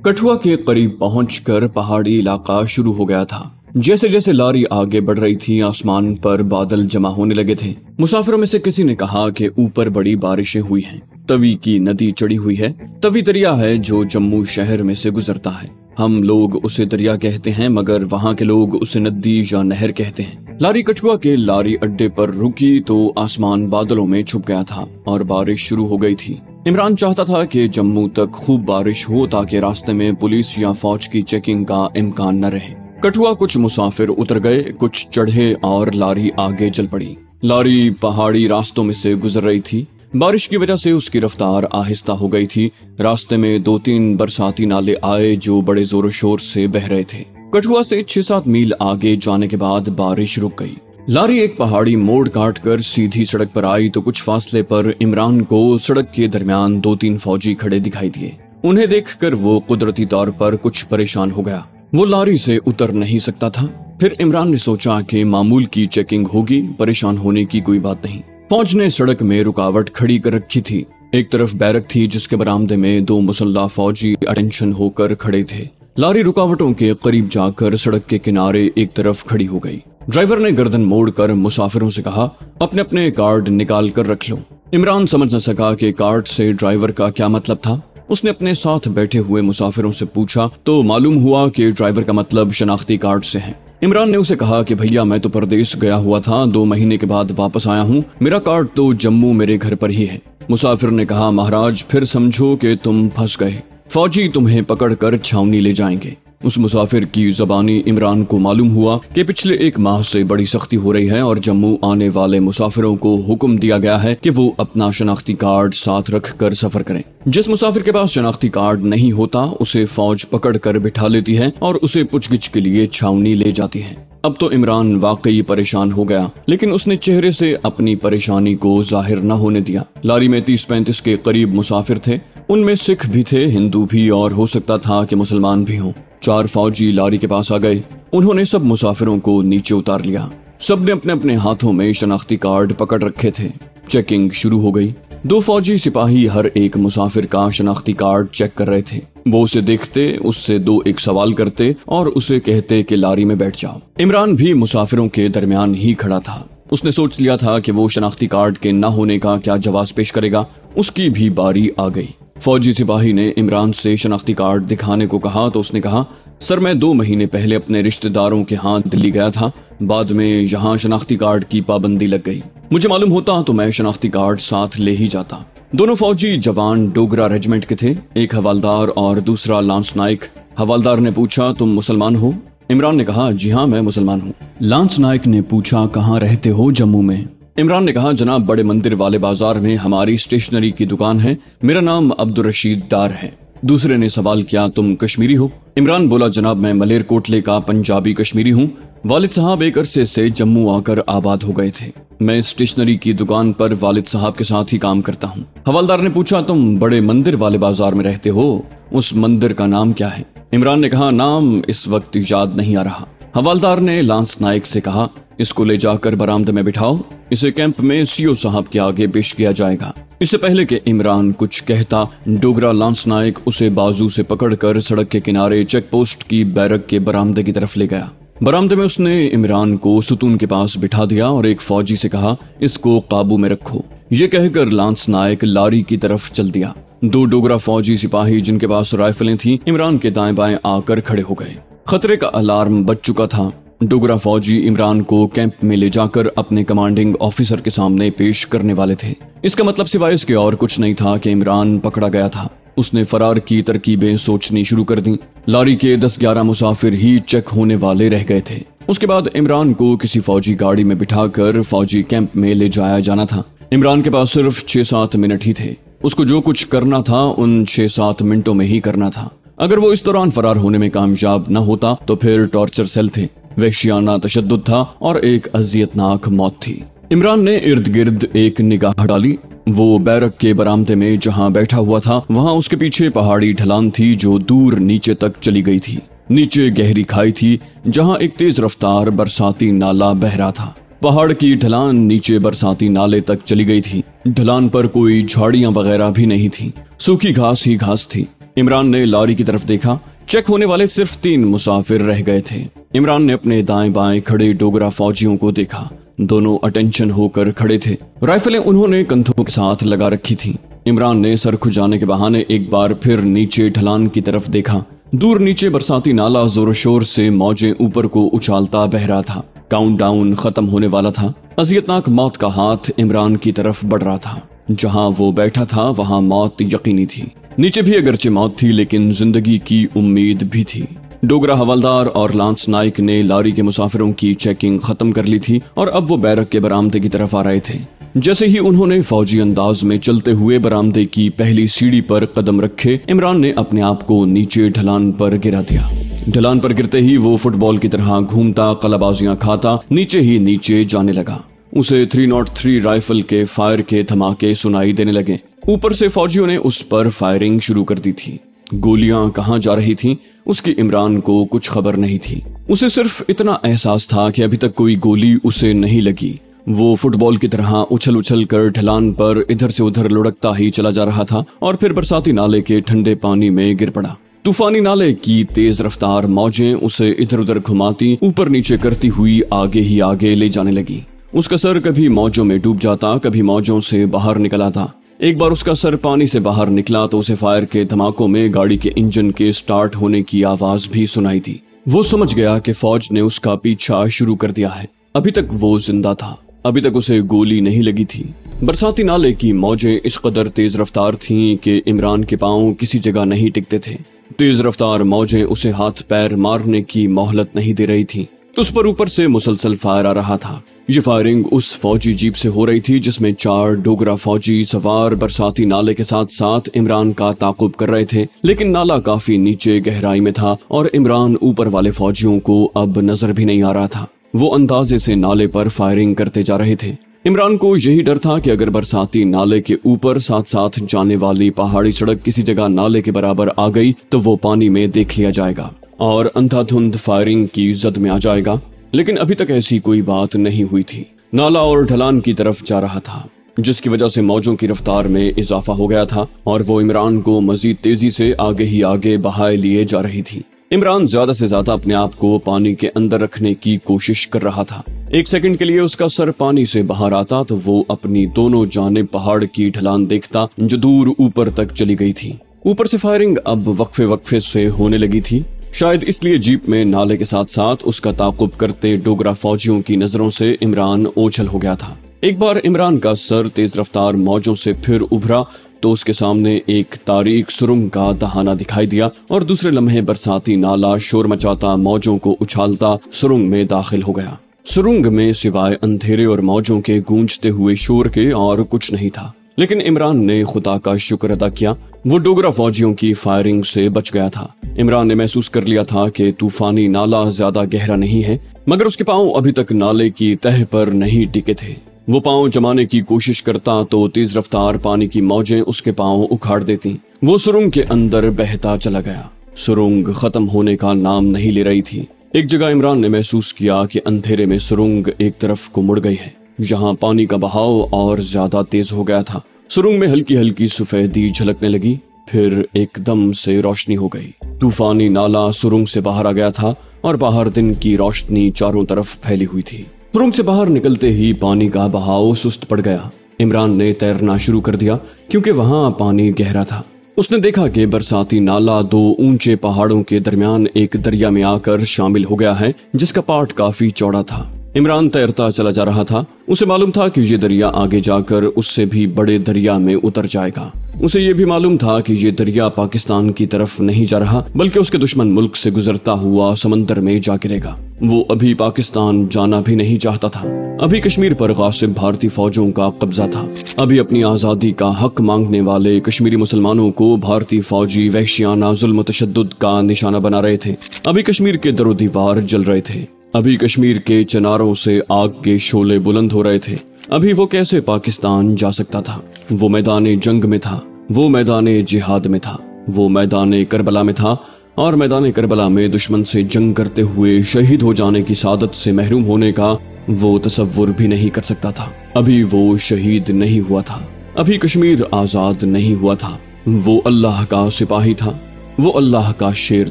कठुआ के करीब पहुंचकर पहाड़ी इलाका शुरू हो गया था। जैसे जैसे लारी आगे बढ़ रही थी, आसमान पर बादल जमा होने लगे थे। मुसाफिरों में से किसी ने कहा कि ऊपर बड़ी बारिशें हुई हैं। तवी की नदी चढ़ी हुई है। तवी दरिया है जो जम्मू शहर में से गुजरता है। हम लोग उसे दरिया कहते हैं, मगर वहाँ के लोग उसे नदी या नहर कहते हैं। लारी कठुआ के लारी अड्डे पर रुकी तो आसमान बादलों में छुप गया था और बारिश शुरू हो गई थी। इमरान चाहता था कि जम्मू तक खूब बारिश हो ताकि रास्ते में पुलिस या फौज की चेकिंग का इम्कान न रहे। कठुआ कुछ मुसाफिर उतर गए, कुछ चढ़े और लारी आगे चल पड़ी। लारी पहाड़ी रास्तों में से गुजर रही थी। बारिश की वजह से उसकी रफ्तार आहिस्ता हो गई थी। रास्ते में 2-3 बरसाती नाले आए जो बड़े जोर शोर से बह रहे थे। कठुआ से 6-7 मील आगे जाने के बाद बारिश रुक गई। लारी एक पहाड़ी मोड़ काट कर सीधी सड़क पर आई तो कुछ फासले पर इमरान को सड़क के दरमियान 2-3 फौजी खड़े दिखाई दिए। उन्हें देखकर वो कुदरती तौर पर कुछ परेशान हो गया। वो लारी से उतर नहीं सकता था। फिर इमरान ने सोचा कि मामूल की चेकिंग होगी, परेशान होने की कोई बात नहीं। फौज ने सड़क में रुकावट खड़ी कर रखी थी। एक तरफ बैरक थी जिसके बरामदे में 2 मुसल्ला फौजी अटेंशन होकर खड़े थे। लारी रुकावटों के करीब जाकर सड़क के किनारे एक तरफ खड़ी हो गई। ड्राइवर ने गर्दन मोड़कर मुसाफिरों से कहा, अपने अपने कार्ड निकाल कर रख लो। इमरान समझ न सका कि कार्ड से ड्राइवर का क्या मतलब था। उसने अपने साथ बैठे हुए मुसाफिरों से पूछा तो मालूम हुआ कि ड्राइवर का मतलब शनाख्ती कार्ड से है। इमरान ने उसे कहा कि भैया मैं तो परदेश गया हुआ था, 2 महीने के बाद वापस आया हूँ, मेरा कार्ड तो जम्मू मेरे घर पर ही है। मुसाफिर ने कहा, महाराज फिर समझो कि तुम फंस गए, फौजी तुम्हें पकड़कर छावनी ले जाएंगे। उस मुसाफिर की जबानी इमरान को मालूम हुआ कि पिछले 1 माह से बड़ी सख्ती हो रही है और जम्मू आने वाले मुसाफिरों को हुक्म दिया गया है कि वो अपना शनाख्ती कार्ड साथ रख कर सफर करें। जिस मुसाफिर के पास शनाख्ती कार्ड नहीं होता उसे फौज पकड़ कर बिठा लेती है और उसे पूछगिछ के लिए छावनी ले जाती है। अब तो इमरान वाकई परेशान हो गया, लेकिन उसने चेहरे से अपनी परेशानी को जाहिर न होने दिया। लारी में 30-35 के करीब मुसाफिर थे। उनमें सिख भी थे, हिंदू भी और हो सकता था कि मुसलमान भी हों। 4 फौजी लारी के पास आ गए। उन्होंने सब मुसाफिरों को नीचे उतार लिया। सबने अपने अपने हाथों में शनाख्ती कार्ड पकड़ रखे थे। चेकिंग शुरू हो गई। 2 फौजी सिपाही हर एक मुसाफिर का शनाख्ती कार्ड चेक कर रहे थे। वो उसे देखते, उससे 2-1 सवाल करते और उसे कहते कि लारी में बैठ जाओ। इमरान भी मुसाफिरों के दरमियान ही खड़ा था। उसने सोच लिया था कि वो शनाख्ती कार्ड के न होने का क्या जवाब पेश करेगा। उसकी भी बारी आ गई। फौजी सिपाही ने इमरान से शनाख्ती कार्ड दिखाने को कहा तो उसने कहा, सर मैं 2 महीने पहले अपने रिश्तेदारों के हाथ दिल्ली गया था। बाद में यहाँ शनाख्ती कार्ड की पाबंदी लग गई। मुझे मालूम होता तो मैं शनाख्ती कार्ड साथ ले ही जाता। दोनों फौजी जवान डोगरा रेजिमेंट के थे, एक हवालदार और दूसरा लांस नाइक। हवालदार ने पूछा, तुम मुसलमान हो? इमरान ने कहा, जी हाँ मैं मुसलमान हूँ। लांस नाइक ने पूछा, कहाँ रहते हो? जम्मू में। इमरान ने कहा, जनाब बड़े मंदिर वाले बाजार में हमारी स्टेशनरी की दुकान है, मेरा नाम अब्दुल रशीद डार है। दूसरे ने सवाल किया, तुम कश्मीरी हो? इमरान बोला, जनाब मैं मलेरकोटले का पंजाबी कश्मीरी हूँ। वालिद साहब एक अरसे से जम्मू आकर आबाद हो गए थे। मैं स्टेशनरी की दुकान पर वालिद साहब के साथ ही काम करता हूँ। हवालदार ने पूछा, तुम बड़े मंदिर वाले बाजार में रहते हो, उस मंदिर का नाम क्या है? इमरान ने कहा, नाम इस वक्त याद नहीं आ रहा। हवालदार ने लांस नाइक से कहा, इसको ले जाकर बरामदे में बिठाओ, इसे कैंप में सीओ साहब के आगे पेश किया जाएगा। इससे पहले कि इमरान कुछ कहता, डोगरा लांस नाइक उसे बाजू से पकड़कर सड़क के किनारे चेक पोस्ट की बैरक के बरामदे की तरफ ले गया। बरामदे में उसने इमरान को सुतून के पास बिठा दिया और एक फौजी से कहा, इसको काबू में रखो। ये कहकर लांस नाइक लारी की तरफ चल दिया। 2 डोगरा फौजी सिपाही जिनके पास राइफलें थी इमरान के दाएं बाएं आकर खड़े हो गए। खतरे का अलार्म बज चुका था। डोगरा फौजी इमरान को कैंप में ले जाकर अपने कमांडिंग ऑफिसर के सामने पेश करने वाले थे। इसका मतलब सिवाय इसके और कुछ नहीं था कि इमरान पकड़ा गया था। उसने फरार की तरकीबें सोचनी शुरू कर दी। लारी के 10-11 मुसाफिर ही चेक होने वाले रह गए थे। उसके बाद इमरान को किसी फौजी गाड़ी में बिठाकर फौजी कैंप में ले जाया जाना था। इमरान के पास सिर्फ 6-7 मिनट ही थे। उसको जो कुछ करना था उन 6-7 मिनटों में ही करना था। अगर वो इस दौरान फरार होने में कामयाब न होता तो फिर टॉर्चर सेल थे, वहशियाना तशद्दुद था और एक अजियतनाक मौत थी। इमरान ने इर्द गिर्द एक निगाह डाली। वो बैरक के बरामदे में जहाँ बैठा हुआ था वहाँ उसके पीछे पहाड़ी ढलान थी जो दूर नीचे तक चली गई थी। नीचे गहरी खाई थी जहाँ एक तेज रफ्तार बरसाती नाला बह रहा था। पहाड़ की ढलान नीचे बरसाती नाले तक चली गई थी। ढलान पर कोई झाड़ियां वगैरह भी नहीं थी, सूखी घास ही घास थी। इमरान ने लारी की तरफ देखा। चेक होने वाले सिर्फ 3 मुसाफिर रह गए थे। इमरान ने अपने दाएं बाएं खड़े डोगरा फौजियों को देखा। दोनों अटेंशन होकर खड़े थे। राइफलें उन्होंने कंधों के साथ लगा रखी थी। इमरान ने सर खुजाने के बहाने एक बार फिर नीचे ढलान की तरफ देखा। दूर नीचे बरसाती नाला जोर शोर से मौजें ऊपर को उछालता बह रहा था। काउंटडाउन खत्म होने वाला था। अजियतनाक मौत का हाथ इमरान की तरफ बढ़ रहा था। जहां वो बैठा था वहां मौत यकीनी थी। नीचे भी अगरचे मौत थी, लेकिन जिंदगी की उम्मीद भी थी। डोगरा हवलदार और लांस नाइक ने लारी के मुसाफिरों की चेकिंग खत्म कर ली थी और अब वो बैरक के बरामदे की तरफ आ रहे थे। जैसे ही उन्होंने फौजी अंदाज में चलते हुए बरामदे की पहली सीढ़ी पर कदम रखे, इमरान ने अपने आप को नीचे ढलान पर गिरा दिया। ढलान पर गिरते ही वो फुटबॉल की तरह घूमता, कलाबाजियां खाता नीचे ही नीचे जाने लगा। उसे 303 राइफल के फायर के धमाके सुनाई देने लगे। ऊपर से फौजियों ने उस पर फायरिंग शुरू कर दी थी। गोलियां कहां जा रही थीं, उसकी इमरान को कुछ खबर नहीं थी। उसे सिर्फ इतना एहसास था कि अभी तक कोई गोली उसे नहीं लगी। वो फुटबॉल की तरह उछल उछल कर ढलान पर इधर से उधर लुढ़कता ही चला जा रहा था और फिर बरसाती नाले के ठंडे पानी में गिर पड़ा। तूफानी नाले की तेज रफ्तार मौजें उसे इधर उधर घुमाती, ऊपर नीचे करती हुई आगे ही आगे ले जाने लगी। उसका सर कभी मौजों में डूब जाता, कभी मौजों से बाहर निकल आता। एक बार उसका सर पानी से बाहर निकला तो उसे फायर के धमाकों में गाड़ी के इंजन के स्टार्ट होने की आवाज भी सुनाई दी। वो समझ गया कि फौज ने उसका पीछा शुरू कर दिया है। अभी तक वो जिंदा था, अभी तक उसे गोली नहीं लगी थी। बरसाती नाले की मौजें इस कदर तेज रफ्तार थीं कि इमरान के पांव किसी जगह नहीं टिकते थे। तेज रफ्तार मौजें उसे हाथ पैर मारने की मोहलत नहीं दे रही थी। उस पर ऊपर से मुसलसल फायर आ रहा था। ये फायरिंग उस फौजी जीप से हो रही थी जिसमें 4 डोगरा फौजी सवार बरसाती नाले के साथ साथ इमरान का ताकुब कर रहे थे। लेकिन नाला काफी नीचे गहराई में था और इमरान ऊपर वाले फौजियों को अब नजर भी नहीं आ रहा था। वो अंदाजे से नाले पर फायरिंग करते जा रहे थे। इमरान को यही डर था कि अगर बरसाती नाले के ऊपर साथ साथ जाने वाली पहाड़ी सड़क किसी जगह नाले के बराबर आ गई तो वो पानी में देख लिया जाएगा और अंधाधुंध फायरिंग की जद में आ जाएगा। लेकिन अभी तक ऐसी कोई बात नहीं हुई थी। नाला और ढलान की तरफ जा रहा था, जिसकी वजह से मौजों की रफ्तार में इजाफा हो गया था और वो इमरान को मजीद तेजी से आगे ही आगे बहाए लिए जा रही थी। इमरान ज्यादा से ज्यादा अपने आप को पानी के अंदर रखने की कोशिश कर रहा था। एक सेकंड के लिए उसका सर पानी से बाहर आता तो वो अपनी दोनों जानिब पहाड़ की ढलान देखता जो दूर ऊपर तक चली गई थी। ऊपर से फायरिंग अब वक्फे वक्फे से होने लगी थी। शायद इसलिए जीप में नाले के साथ साथ उसका ताकुब करते डोगरा फौजियों की नजरों से इमरान ओझल हो गया था। एक बार इमरान का सर तेज रफ्तार मौजों से फिर उभरा तो उसके सामने एक तारीक सुरंग का दहाना दिखाई दिया और दूसरे लम्हे बरसाती नाला शोर मचाता मौजों को उछालता सुरंग में दाखिल हो गया। सुरंग में सिवाय अंधेरे और मौजों के गूंजते हुए शोर के और कुछ नहीं था। लेकिन इमरान ने खुदा का शुक्र अदा किया, वो डोगरा फौजियों की फायरिंग से बच गया था। इमरान ने महसूस कर लिया था कि तूफानी नाला ज्यादा गहरा नहीं है, मगर उसके पांव अभी तक नाले की तह पर नहीं टिके थे। वो पांव जमाने की कोशिश करता तो तेज रफ्तार पानी की मौजें उसके पांव उखाड़ देती। वो सुरंग के अंदर बहता चला गया। सुरंग खत्म होने का नाम नहीं ले रही थी। एक जगह इमरान ने महसूस किया कि अंधेरे में सुरंग एक तरफ को मुड़ गई है। यहाँ पानी का बहाव और ज्यादा तेज हो गया था। सुरंग में हल्की हल्की सफेदी झलकने लगी, फिर एकदम से रोशनी हो गई। तूफानी नाला सुरंग से बाहर आ गया था और बाहर दिन की रोशनी चारों तरफ फैली हुई थी। सुरंग से बाहर निकलते ही पानी का बहाव सुस्त पड़ गया। इमरान ने तैरना शुरू कर दिया क्योंकि वहां पानी गहरा था। उसने देखा कि बरसाती नाला 2 ऊंचे पहाड़ों के दरमियान एक दरिया में आकर शामिल हो गया है, जिसका पाट काफी चौड़ा था। इमरान तैरता चला जा रहा था। उसे मालूम था कि ये दरिया आगे जाकर उससे भी बड़े दरिया में उतर जाएगा। उसे ये भी मालूम था कि ये दरिया पाकिस्तान की तरफ नहीं जा रहा, बल्कि उसके दुश्मन मुल्क से गुजरता हुआ समंदर में जा गिरेगा। वो अभी पाकिस्तान जाना भी नहीं चाहता था। अभी कश्मीर पर गासिब भारतीय फौजों का कब्जा था। अभी अपनी आजादी का हक मांगने वाले कश्मीरी मुसलमानों को भारतीय फौजी वहशियाना जुल्म तशद्दुद का निशाना बना रहे थे। अभी कश्मीर के दरो दीवार जल रहे थे। अभी कश्मीर के चिनारों से आग के शोले बुलंद हो रहे थे। अभी वो कैसे पाकिस्तान जा सकता था? वो मैदान जंग में था, वो मैदान जिहाद में था, वो मैदान करबला में था और मैदान करबला में दुश्मन से जंग करते हुए शहीद हो जाने की सादत से महरूम होने का वो तसव्वुर भी नहीं कर सकता था। अभी वो शहीद नहीं हुआ था। अभी कश्मीर आजाद नहीं हुआ था। वो अल्लाह का सिपाही था। वो अल्लाह का शेर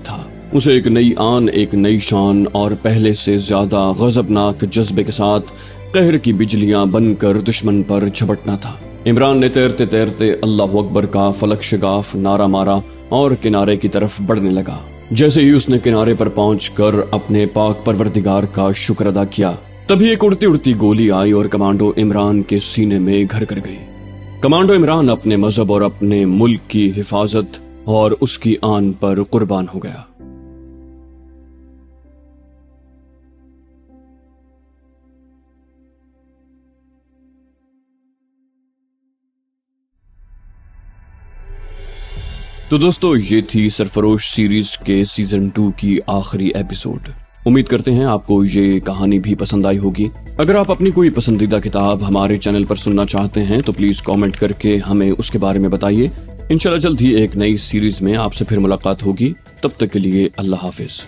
था। उसे एक नई आन, एक नई शान और पहले से ज्यादा गजबनाक जज्बे के साथ कहर की बिजलियां बनकर दुश्मन पर झपटना था। इमरान ने तैरते तैरते अल्लाह अकबर का फलक शगाफ नारा मारा और किनारे की तरफ बढ़ने लगा। जैसे ही उसने किनारे पर पहुंचकर अपने पाक परवरदिगार का शुक्र अदा किया, तभी एक उड़ती उड़ती गोली आई और कमांडो इमरान के सीने में घर कर गई। कमांडो इमरान अपने मजहब और अपने मुल्क की हिफाजत और उसकी आन पर कुर्बान हो गया। तो दोस्तों, ये थी सरफरोश सीरीज के सीजन 2 की आखिरी एपिसोड। उम्मीद करते हैं आपको ये कहानी भी पसंद आई होगी। अगर आप अपनी कोई पसंदीदा किताब हमारे चैनल पर सुनना चाहते हैं तो प्लीज कमेंट करके हमें उसके बारे में बताइए। इंशाल्लाह जल्द ही एक नई सीरीज में आपसे फिर मुलाकात होगी। तब तक के लिए अल्लाह हाफिज।